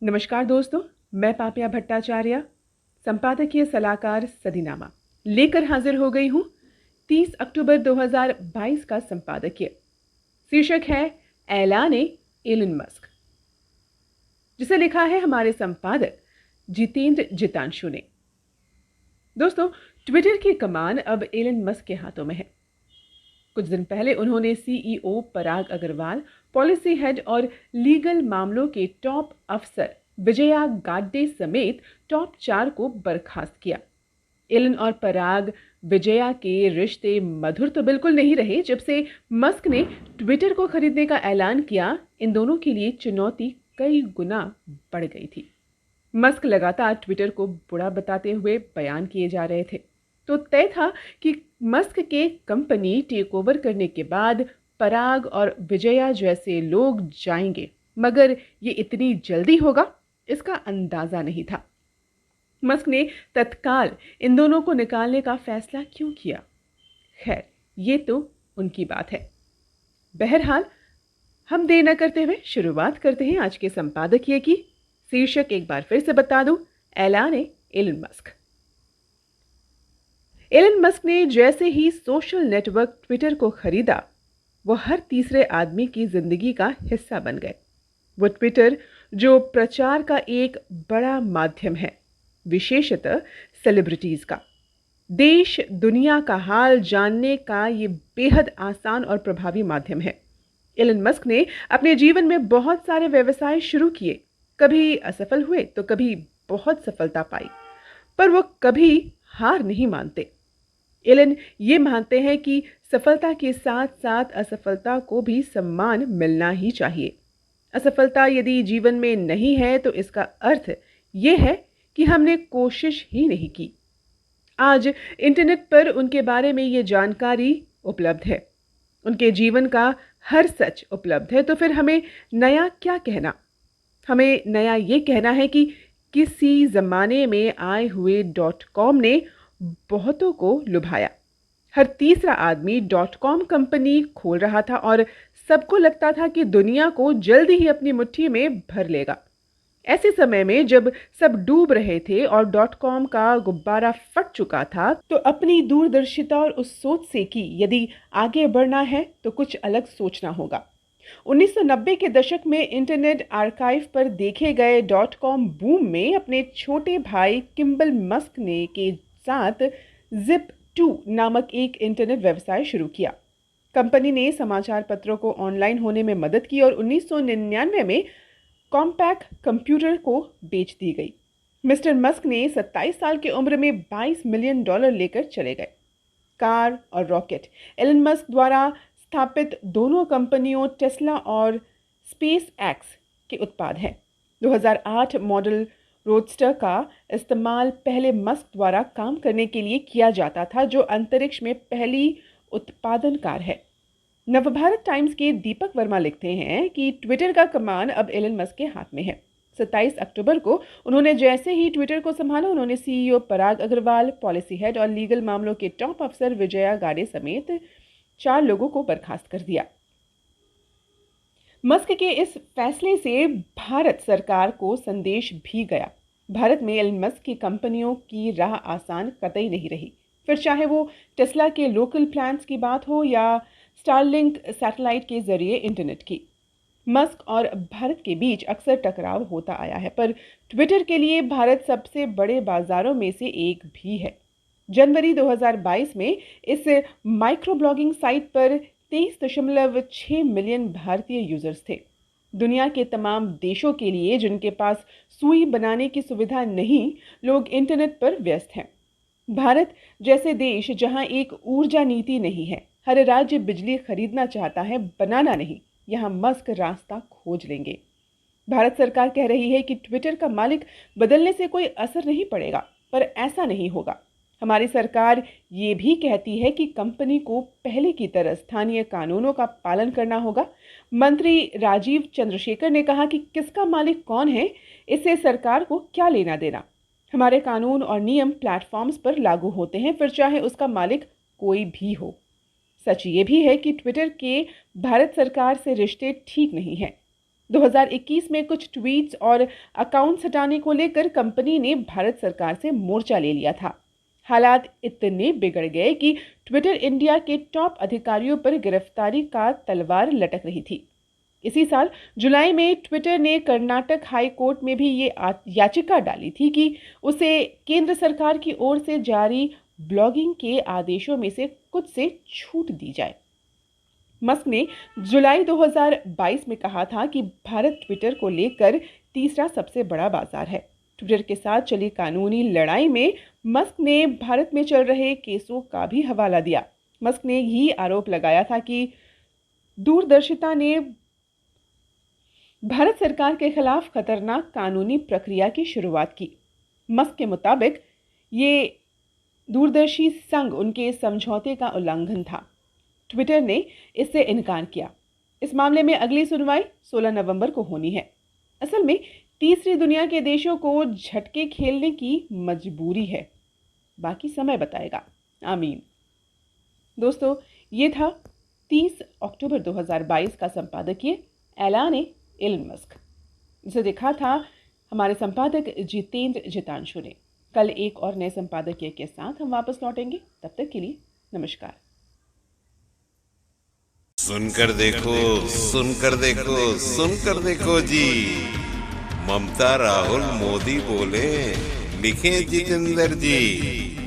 नमस्कार दोस्तों, मैं पापिया भट्टाचार्य, संपादकीय सलाहकार सदीनामा लेकर हाजिर हो गई हूँ 30 अक्टूबर 2022 का संपादकीय। शीर्षक है ऐलान एलन मस्क, जिसे लिखा है हमारे संपादक जितेंद्र जितांशु ने। दोस्तों, ट्विटर की कमान अब एलन मस्क के हाथों में है। कुछ दिन पहले उन्होंने सीईओ पराग अग्रवाल, पॉलिसी हेड और लीगल मामलों के टॉप अफसर विजया गाड्डे समेत टॉप 4 को बर्खास्त किया। एलन और पराग विजया के रिश्ते मधुर तो बिल्कुल नहीं रहे। जब से मस्क ने ट्विटर को खरीदने का ऐलान किया, इन दोनों के लिए चुनौती कई गुना बढ़ गई थी। मस्क लगातार ट्विटर को बुरा बताते हुए बयान किए जा रहे थे, तो तय था कि मस्क के कंपनी टेक ओवर करने के बाद पराग और विजया जैसे लोग जाएंगे, मगर ये इतनी जल्दी होगा, इसका अंदाजा नहीं था। मस्क ने तत्काल इन दोनों को निकालने का फैसला क्यों किया? खैर, ये तो उनकी बात है। बहरहाल, हम देर न करते हुए शुरुआत करते हैं आज के संपादकीय की। शीर्षक एक बार फिर से बता दूं, ऐलान एलन मस्क। एलन मस्क ने जैसे ही सोशल नेटवर्क ट्विटर को खरीदा, वो हर तीसरे आदमी की जिंदगी का हिस्सा बन गए। वो ट्विटर, जो प्रचार का एक बड़ा माध्यम है, विशेषतः सेलिब्रिटीज का, देश दुनिया का हाल जानने का ये बेहद आसान और प्रभावी माध्यम है। एलन मस्क ने अपने जीवन में बहुत सारे व्यवसाय शुरू किए, कभी असफल हुए तो कभी बहुत सफलता पाई, पर वो कभी हार नहीं मानते। एलन ये मानते हैं कि सफलता के साथ साथ असफलता को भी सम्मान मिलना ही चाहिए। असफलता यदि जीवन में नहीं है तो इसका अर्थ यह है कि हमने कोशिश ही नहीं की। आज इंटरनेट पर उनके बारे में ये जानकारी उपलब्ध है, उनके जीवन का हर सच उपलब्ध है। तो फिर हमें नया क्या कहना? हमें नया ये कहना है कि किसी जमाने में आए हुए .com ने बहुतों को लुभाया। हर तीसरा आदमी .com कंपनी खोल रहा था और सबको लगता था कि दुनिया को जल्दी ही अपनी मुट्ठी में भर लेगा। ऐसे समय में जब सब डूब रहे थे और .com का गुब्बारा फट चुका था, तो अपनी दूरदर्शिता और उस सोच से कि यदि आगे बढ़ना है तो कुछ अलग सोचना होगा। 1990 के दशक में इंटरनेट आर्काइव पर देखे गए .com बूम में अपने छोटे भाई किम्बल मस्क ने के साथ Zip2 नामक एक इंटरनेट व्यवसाय शुरू किया। कंपनी ने समाचार पत्रों को ऑनलाइन होने में मदद की और 1999 में कॉम्पैक्ट कंप्यूटर को बेच दी गई। मिस्टर मस्क ने 27 साल की उम्र में $22 मिलियन लेकर चले गए। कार और रॉकेट एलन मस्क द्वारा स्थापित दोनों कंपनियों टेस्ला और स्पेस एक्स के उत्पाद हैं। 2008 मॉडल रोडस्टर का इस्तेमाल पहले मस्क द्वारा काम करने के लिए किया जाता था, जो अंतरिक्ष में पहली उत्पादन कार है। नवभारत टाइम्स के दीपक वर्मा लिखते हैं कि ट्विटर का कमान अब एलन मस्क के हाथ में है। 27 अक्टूबर को उन्होंने जैसे ही ट्विटर को संभाला, उन्होंने सीईओ पराग अग्रवाल, पॉलिसी हेड और लीगल मामलों के टॉप अफसर विजया गाडे समेत 4 लोगों को बर्खास्त कर दिया। मस्क के इस फैसले से भारत सरकार को संदेश भी गया। भारत में एलन मस्क की कंपनियों की राह आसान कतई नहीं रही। फिर चाहे वो टेस्ला के लोकल प्लांट्स की बात हो या स्टारलिंक सैटेलाइट के जरिए इंटरनेट की। मस्क और भारत के बीच अक्सर टकराव होता आया है, पर ट्विटर के लिए भारत सबसे बड़े बाजारों में से एक भी है। जनवरी 2022 में इस माइक्रो ब्लॉगिंग साइट पर 23.6 मिलियन भारतीय यूजर्स थे। दुनिया के तमाम देशों के लिए जिनके पास सुई बनाने की सुविधा नहीं, लोग इंटरनेट पर व्यस्त हैं। भारत जैसे देश जहां एक ऊर्जा नीति नहीं है, हर राज्य बिजली खरीदना चाहता है, बनाना नहीं, यहां मस्क रास्ता खोज लेंगे। भारत सरकार कह रही है कि ट्विटर का मालिक बदलने से कोई असर नहीं पड़ेगा, पर ऐसा नहीं होगा। हमारी सरकार ये भी कहती है कि कंपनी को पहले की तरह स्थानीय कानूनों का पालन करना होगा। मंत्री राजीव चंद्रशेखर ने कहा कि किसका मालिक कौन है, इससे सरकार को क्या लेना देना। हमारे कानून और नियम प्लेटफॉर्म्स पर लागू होते हैं, फिर चाहे उसका मालिक कोई भी हो। सच ये भी है कि ट्विटर के भारत सरकार से रिश्ते ठीक नहीं हैं। 2021 में कुछ ट्वीट्स और अकाउंट्स हटाने को लेकर कंपनी ने भारत सरकार से मोर्चा ले लिया था। हालात इतने बिगड़ गए कि ट्विटर इंडिया के टॉप अधिकारियों पर गिरफ्तारी का तलवार लटक रही थी। इसी साल जुलाई में ट्विटर ने कर्नाटक हाई कोर्ट में भी ये याचिका डाली थी कि उसे केंद्र सरकार की ओर से जारी ब्लॉगिंग के आदेशों में से कुछ से छूट दी जाए। मस्क ने जुलाई 2022 में कहा था कि भारत ट्विटर को लेकर तीसरा सबसे बड़ा बाजार है। ट्विटर के साथ चली कानूनी लड़ाई में मस्क ने भारत में चल रहे केसों का भी हवाला दिया। मस्क ने यही आरोप लगाया था कि दूरदर्शिता ने भारत सरकार के खिलाफ खतरनाक कानूनी प्रक्रिया की शुरुआत की। मस्क के मुताबिक ये दूरदर्शी संघ उनके समझौते का उल्लंघन था। ट्विटर ने इससे इनकार किया। इस मामले में अगली सुनवाई 16 नवंबर को होनी है। असल में तीसरी दुनिया के देशों को झटके खेलने की मजबूरी है। बाकी समय बताएगा। आमीन। दोस्तों, ये था 30 अक्टूबर 2022 का संपादकीय ऐलान इल्म मस्क, जिसे देखा था हमारे संपादक जितेंद्र जितांशु ने। कल एक और नए संपादकीय के साथ हम वापस लौटेंगे। तब तक के लिए नमस्कार। सुनकर देखो, सुनकर देखो, सुनकर देखो जी। ममता राहुल मोदी बोले, लिखे जितेंद्र जी।